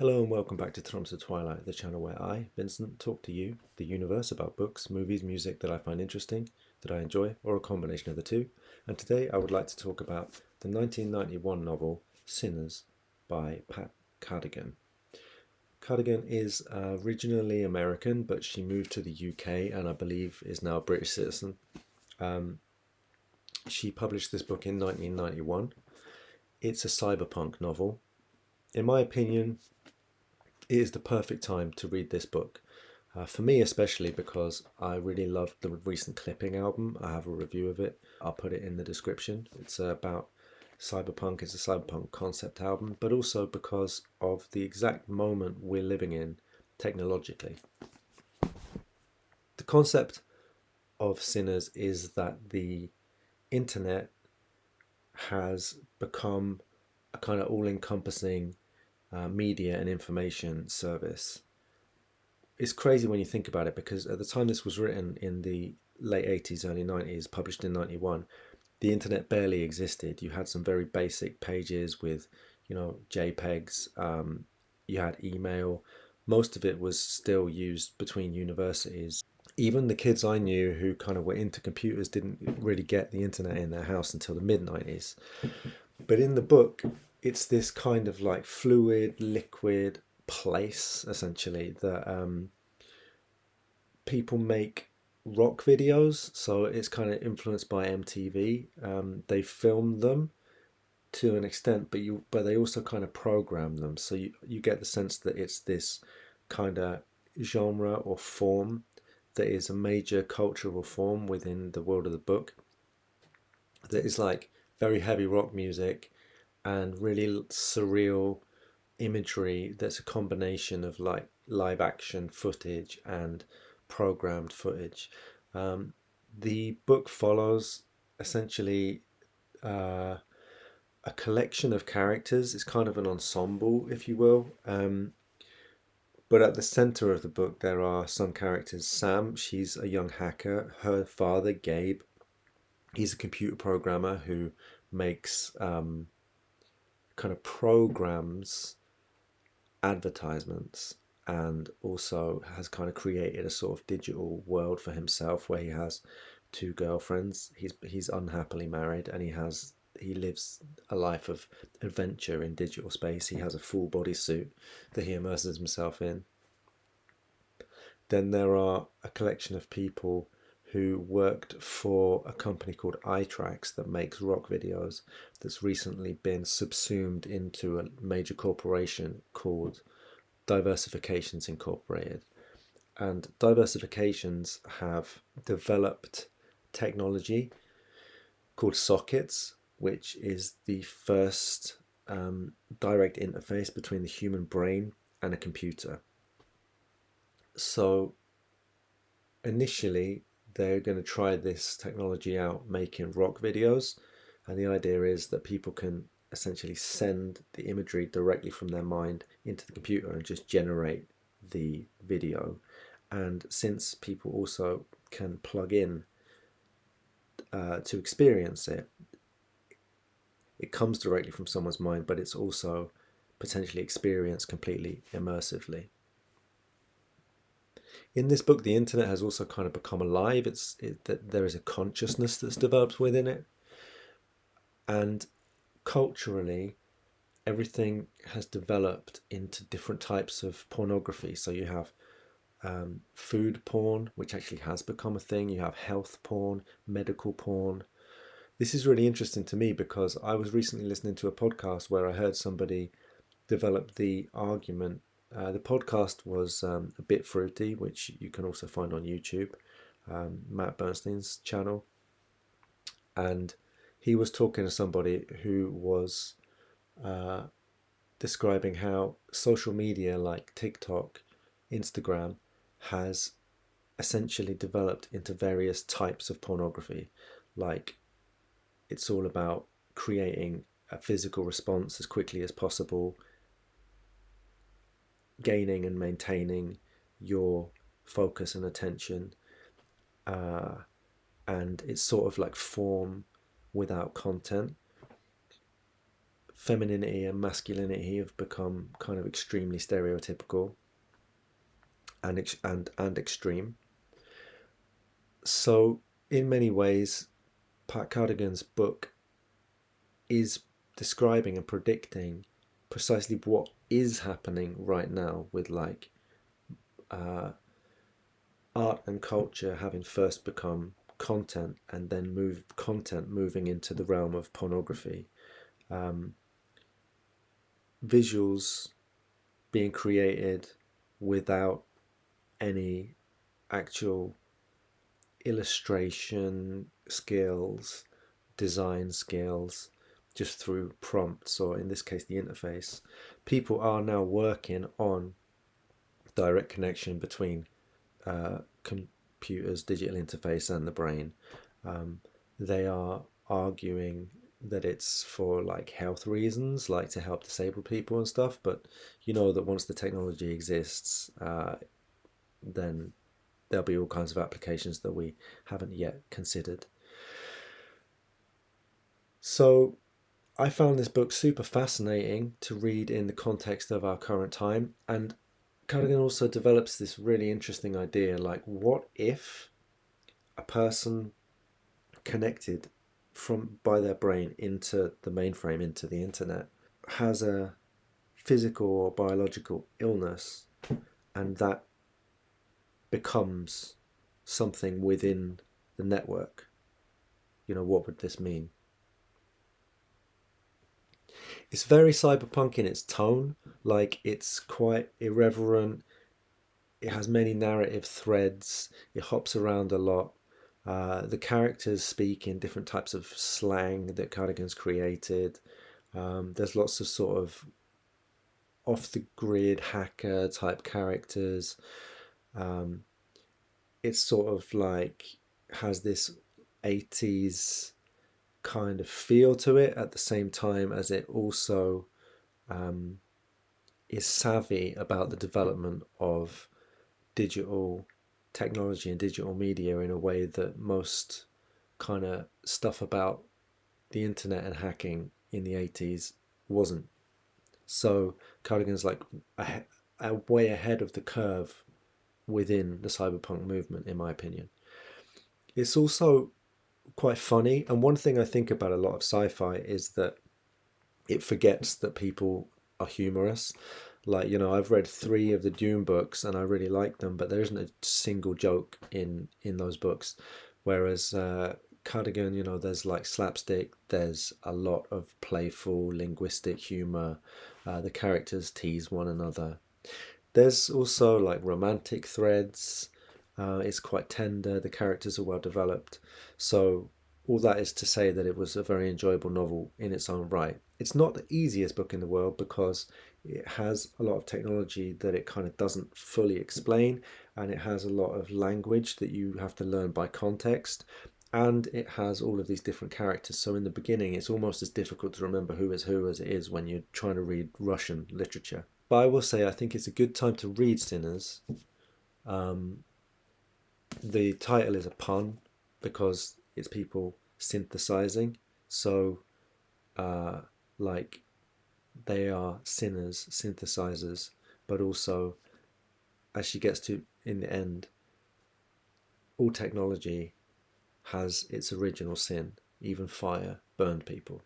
Hello and welcome back to Trumps of Twilight, the channel where I, Vincent, talk to you, the universe, about books, movies, music that I find interesting, that I enjoy, or a combination of the two. And today I would like to talk about the 1991 novel Synners by Pat Cadigan. Cadigan is originally American, but she moved to the UK and I believe is now a British citizen. She published this book in 1991. It's a cyberpunk novel. In my opinion, it is the perfect time to read this book. For me, especially because I really loved the recent Clipping album. I have a review of it. I'll put it in the description. It's about cyberpunk. It's a cyberpunk concept album, but also because of the exact moment we're living in technologically. The concept of Sinners is that the internet has become a kind of all-encompassing media and information service. It's crazy when you think about it, because at the time this was written in the late 80s, early 90s, published in 91, the internet barely existed. You had some very basic pages with, JPEGs. You had email. Most of it was still used between universities. Even the kids I knew who kind of were into computers didn't really get the internet in their house until the mid 90s. But in the book, it's this kind of like fluid, liquid place, essentially, that people make rock videos. So it's kind of influenced by MTV. They film them to an extent, but they also kind of program them. So you get the sense that it's this kind of genre or form that is a major cultural form within the world of the book, that is like very heavy rock music and really surreal imagery that's a combination of like live action footage and programmed footage. The book follows essentially uh, a collection of characters. It's kind of an ensemble, if you will. But at the center of the book, there are some characters. Sam, she's a young hacker. Her father, Gabe, he's a computer programmer who makes kind of programs advertisements, and also has kind of created a sort of digital world for himself where he has two girlfriends. He's unhappily married, and he lives a life of adventure in digital space. He has a full body suit that he immerses himself in. Then there are a collection of people who worked for a company called iTracks that makes rock videos, that's recently been subsumed into a major corporation called Diversifications Incorporated. And Diversifications have developed technology called sockets, which is the first direct interface between the human brain and a computer. So initially, they're going to try this technology out making rock videos, and the idea is that people can essentially send the imagery directly from their mind into the computer and just generate the video. And since people also can plug in to experience it, it comes directly from someone's mind, but it's also potentially experienced completely immersively. In this book, the internet has also kind of become alive. That there is a consciousness that's developed within it, and culturally, everything has developed into different types of pornography. So you have food porn, which actually has become a thing. You have health porn, medical porn. This is really interesting to me because I was recently listening to a podcast where I heard somebody develop the argument. The podcast was A Bit Fruity, which you can also find on YouTube, Matt Bernstein's channel. And he was talking to somebody who was describing how social media like TikTok, Instagram, has essentially developed into various types of pornography. Like, it's all about creating a physical response as quickly as possible, gaining and maintaining your focus and attention, and it's sort of like form without content. femininity and masculinity have become kind of extremely stereotypical and extreme. So in many ways, Pat Cadigan's book is describing and predicting precisely what is happening right now with like uh, art and culture having first become content and then moving into the realm of pornography, um, visuals being created without any actual illustration skills, design skills, just through prompts, or in this case the interface. People are now working on direct connection between computers, digital interface, and the brain. Um, they are arguing that it's for like health reasons, like to help disabled people and stuff. But you know that once the technology exists, then there'll be all kinds of applications that we haven't yet considered. So I found this book super fascinating to read in the context of our current time. And Cadigan also develops this really interesting idea like, what if a person connected from by their brain into the mainframe, into the internet, has a physical or biological illness, and that becomes something within the network? You know, what would this mean? It's very cyberpunk in its tone, like it's quite irreverent. It has many narrative threads. It hops around a lot. The characters speak in different types of slang that Cardigan's created. There's lots of sort of off the grid hacker type characters. Um, it's sort of like has this 80s kind of feel to it at the same time as it also um, is savvy about the development of digital technology and digital media in a way that most kind of stuff about the internet and hacking in the 80s wasn't. So Cardigan's like a way ahead of the curve within the cyberpunk movement, in my opinion. It's also quite funny, and one thing I think about a lot of sci-fi is that it forgets that people are humorous. Like, you know, I've read 3 of the Dune books and I really like them, but there isn't a single joke in those books. Whereas Cardigan, you know, there's like slapstick, there's a lot of playful linguistic humor. The characters tease one another. There's also like romantic threads. It's quite tender. The characters are well developed. So all that is to say that it was a very enjoyable novel in its own right. It's not the easiest book in the world because it has a lot of technology that it kind of doesn't fully explain, and it has a lot of language that you have to learn by context, and it has all of these different characters. So in the beginning, it's almost as difficult to remember who is who as it is when you're trying to read Russian literature. But I will say I think it's a good time to read Sinners. Um, the title is a pun because it's people synthesizing. So, uh, like, they are sinners, synthesizers, but also, as she gets to in the end, all technology has its original sin. Even fire burned people.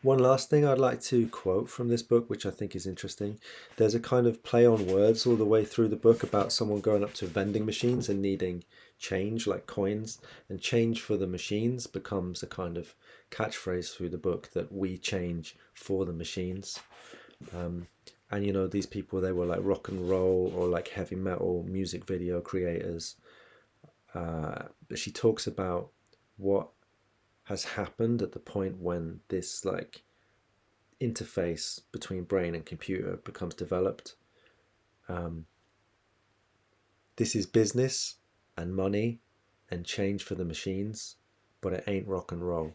One last thing I'd like to quote from this book, which I think is interesting. There's a kind of play on words all the way through the book about someone going up to vending machines and needing change, like coins, and change for the machines becomes a kind of catchphrase through the book, that we change for the machines. Um, and you know, these people, they were like rock and roll or like heavy metal music video creators. But she talks about what has happened at the point when this like interface between brain and computer becomes developed. Um, this is business and money and change for the machines, but it ain't rock and roll.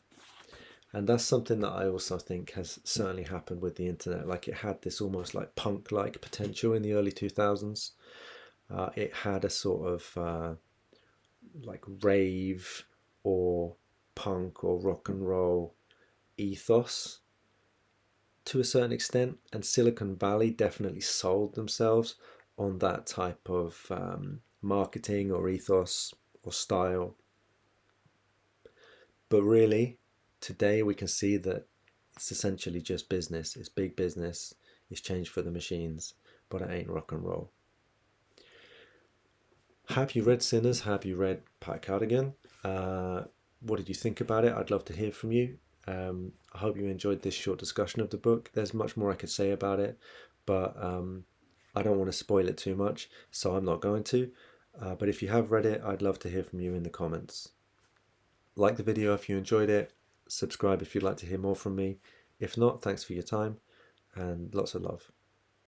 And that's something that I also think has certainly happened with the internet. Like, it had this almost like punk like potential in the early 2000s. It had a sort of like rave or punk or rock and roll ethos, to a certain extent, and Silicon Valley definitely sold themselves on that type of marketing or ethos or style. But really, today we can see that it's essentially just business. It's big business. It's changed for the machines, but it ain't rock and roll. Have you read Sinners? Have you read Pat Cadigan? What did you think about it? I'd love to hear from you. I hope you enjoyed this short discussion of the book. There's much more I could say about it, but I don't want to spoil it too much, so I'm not going to. But if you have read it, I'd love to hear from you in the comments. Like the video if you enjoyed it. Subscribe if you'd like to hear more from me. If not, thanks for your time and lots of love.